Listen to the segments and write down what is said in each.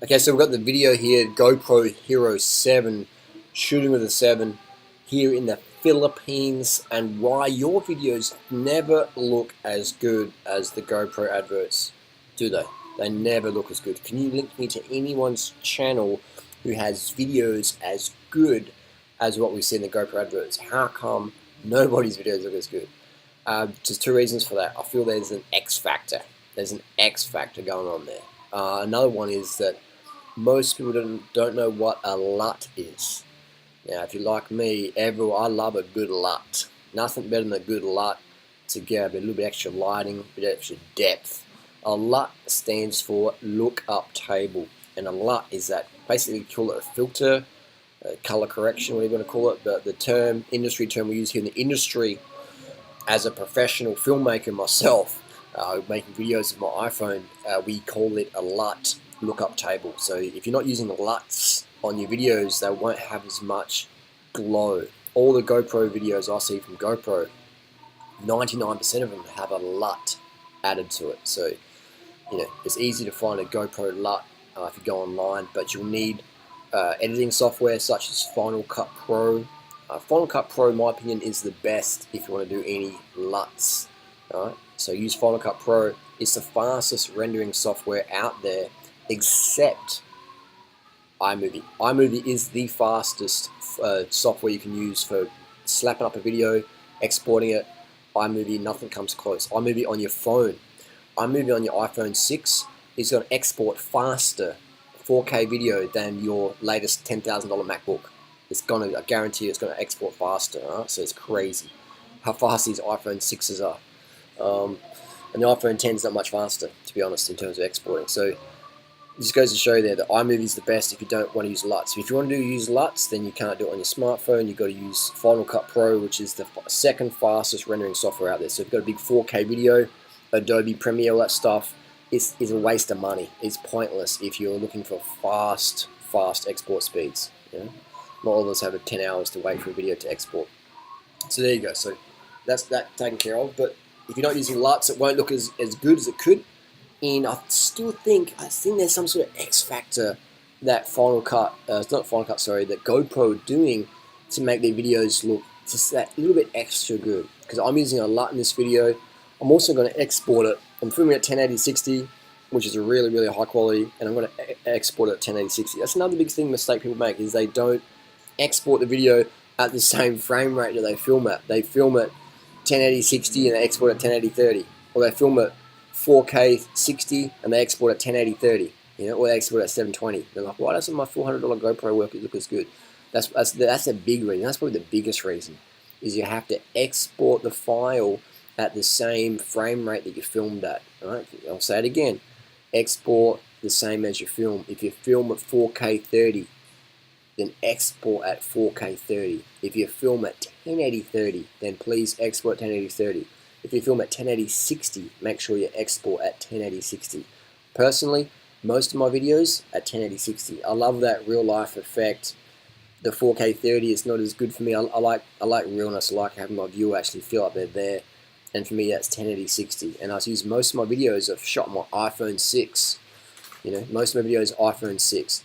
Okay, so we've got the video here, Gopro Hero7, shooting with a 7 here in the Philippines, and why your videos never look as good as the GoPro adverts, do they? They never look as good. Can you link me to anyone's channel who has videos as good as what we see in the GoPro adverts? How come nobody's videos look as good? Just two reasons for that. I feel there's an X factor. There's an X factor going on there. Another one is that most people don't know what a LUT is. Now, if you're like me, I love a good LUT. Nothing better than a good LUT to get a little bit extra lighting, a bit extra depth. A LUT stands for look up table, and a LUT is that basically you call it a filter, color correction, whatever you want to call it. But the industry term we use here in the industry, as a professional filmmaker myself, making videos with my iPhone, we call it a LUT, lookup table. So if you're not using the LUTs on your videos, they won't have as much glow. All the GoPro videos I see from GoPro, 99% of them have a LUT added to it. So, it's easy to find a GoPro LUT if you go online, but you'll need editing software such as Final Cut Pro. Final Cut Pro, in my opinion, is the best if you want to do any LUTs. Alright? So use Final Cut Pro. It's the fastest rendering software out there, except iMovie. iMovie is the fastest software you can use for slapping up a video, exporting it. iMovie, nothing comes close. iMovie on your phone, iMovie on your iPhone 6 is going to export faster 4K video than your latest $10,000 MacBook. I guarantee you it's going to export faster. Right? So it's crazy how fast these iPhone 6s are. And the iPhone 10 is not much faster, to be honest, in terms of exporting. So this goes to show there that iMovie is the best if you don't want to use LUTs. If you want to use LUTs, then you can't do it on your smartphone. You've got to use Final Cut Pro, which is the second fastest rendering software out there. So if you've got a big 4K video, Adobe Premiere, all that stuff, is a waste of money. It's pointless if you're looking for fast export speeds. Not all of us have 10 hours to wait for a video to export. So there you go. So that's that taken care of. But if you're not using LUTs, it won't look as good as it could. And I think there's some sort of X factor that that GoPro are doing to make their videos look just that little bit extra good. Because I'm using a LUT in this video. I'm also going to export it. I'm filming at 1080-60, which is a really, really high quality, and I'm going to export it at 1080-60. That's another big mistake people make, is they don't export the video at the same frame rate that they film at. They film at 1080-60 and they export at 1080-30, or they film at 4K 60 and they export at 1080-30, or they export at 720. They're like, why doesn't my $400 GoPro look as good? That's a big reason. That's probably the biggest reason, is you have to export the file at the same frame rate that you filmed at. Right? I'll say it again. Export the same as you film. If you film at 4K 30, then export at 4K 30. If you film at 1080-30, then please export 1080-30. If you film at 1080-60, make sure you export at 1080-60. Personally, most of my videos at 1080-60. I love that real life effect. The 4K 30 is not as good for me. I like realness. I like having my viewer actually feel like they're there. And for me, that's 1080-60. And I use most of my videos I've shot on my iPhone 6. Most of my videos iPhone 6.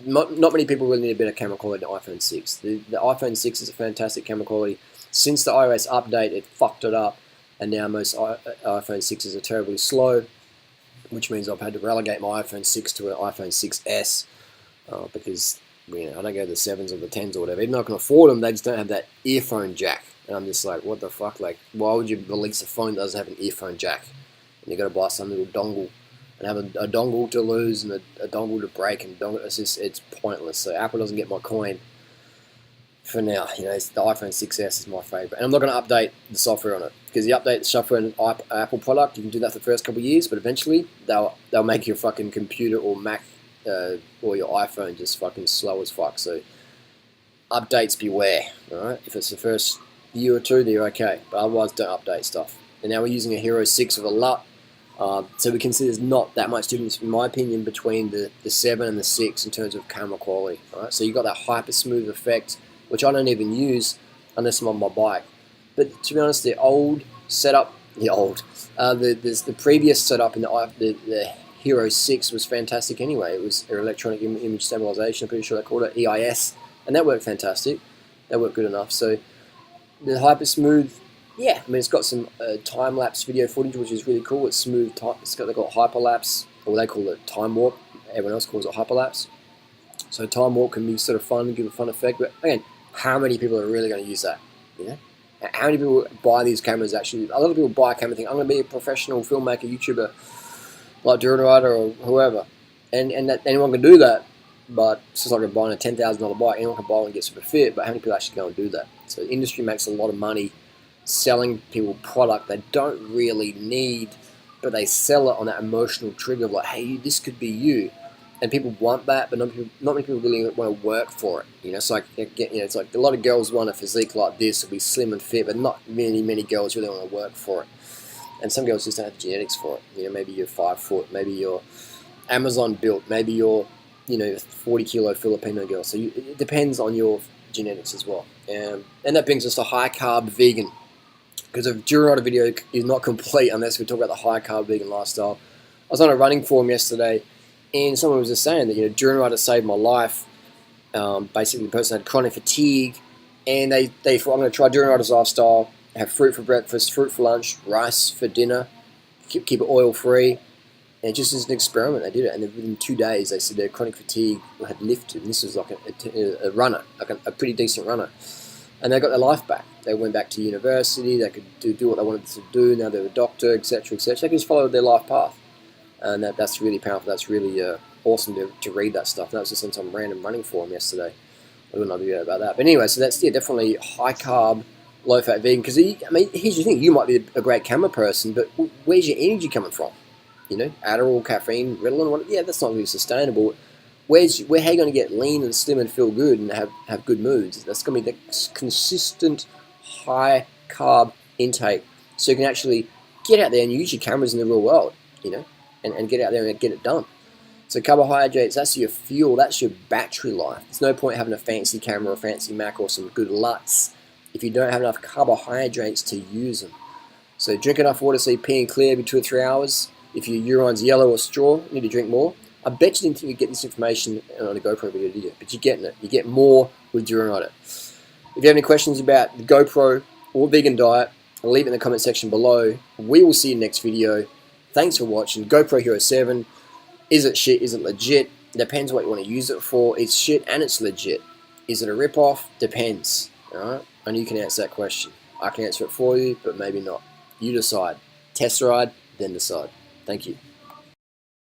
Not many people really need a better camera quality than iPhone 6. The iPhone 6 is a fantastic camera quality. Since the iOS update, it fucked it up, and now most iPhone 6s are terribly slow, which means I've had to relegate my iPhone 6 to an iPhone 6S because I don't go to the 7s or the 10s or whatever. Even though I can afford them, they just don't have that earphone jack. And I'm just like, what the fuck? Like, why would you release a phone that doesn't have an earphone jack? And you got to buy some little dongle and have a dongle to lose and a dongle to break, and it's pointless. So Apple doesn't get my coin for now. The iPhone 6S is my favorite, and I'm not going to update the software on it, because you update the software on an Apple product, you can do that for the first couple of years, but eventually they'll make your fucking computer or Mac or your iPhone just fucking slow as fuck. So updates beware. All right, if it's the first year or two, then you're okay, but otherwise don't update stuff. And now we're using a Hero 6 with a LUT. So we can see there's not that much difference, in my opinion, between the 7 and the 6 in terms of camera quality. Right? So you've got that hyper smooth effect, which I don't even use unless I'm on my bike. But to be honest, the previous setup in the Hero 6 was fantastic anyway. It was electronic image stabilization, I'm pretty sure they called it, EIS, and that worked fantastic. That worked good enough. So the Hyper Smooth, yeah, I mean, it's got some time-lapse video footage, which is really cool. It's smooth, they've got hyperlapse, or they call it time warp. Everyone else calls it hyperlapse. So time warp can be sort of fun, give a fun effect. But again, how many people are really going to use that? You know, how many people buy these cameras? Actually, a lot of people buy a camera, think I'm going to be a professional filmmaker, YouTuber, like Durianrider or whoever, and that anyone can do that. But it's just like buying a $10,000 bike. Anyone can buy one and get super fit. But how many people actually go and do that? So the industry makes a lot of money selling people product they don't really need, but they sell it on that emotional trigger of like, hey, this could be you. And people want that, but not many people really want to work for it. You know, it's like, it's like a lot of girls want a physique like this, to be slim and fit, but not many girls really want to work for it. And some girls just don't have the genetics for it. You know, maybe you're 5 foot, maybe you're Amazon built, maybe you're, 40 kilo Filipino girl. So it depends on your genetics as well. And that brings us to high carb vegan. Because a Durianrider video is not complete unless we talk about the high carb vegan lifestyle. I was on a running forum yesterday, and someone was just saying that Durianrider saved my life. Basically, the person had chronic fatigue, and they thought, I'm going to try Durianrider's lifestyle, have fruit for breakfast, fruit for lunch, rice for dinner, keep it oil free. And just as an experiment, they did it, and within 2 days, they said their chronic fatigue had lifted. And this was like a runner, like a pretty decent runner. And they got their life back. They went back to university. They could do what they wanted to do. Now they're a doctor, etc., etc. They could just follow their life path, and that's really powerful. That's really awesome to read that stuff. And that was just on some random running forum yesterday. I don't know about that, but anyway, so that's definitely high carb, low fat vegan. Because here's the thing: you might be a great camera person, but where's your energy coming from? Adderall, caffeine, Ritalin. Yeah, that's not really sustainable. How are you going to get lean and slim and feel good and have good moods? That's going to be the consistent high carb intake, so you can actually get out there and use your cameras in the real world, and get out there and get it done. So carbohydrates, that's your fuel, that's your battery life. There's no point having a fancy camera or fancy Mac or some good LUTs if you don't have enough carbohydrates to use them. So drink enough water so you're peeing clear every 2 or 3 hours. If your urine's yellow or straw, you need to drink more. I bet you didn't think you'd get this information on a GoPro video, did you? But you're getting it. You get more with Durianrider. If you have any questions about the GoPro or vegan diet, leave it in the comment section below. We will see you next video. Thanks for watching. GoPro Hero7. Is it shit? Is it legit? Depends what you want to use it for. It's shit and it's legit. Is it a rip-off? Depends. Alright? And you can answer that question. I can answer it for you, but maybe not. You decide. Test ride, then decide. Thank you.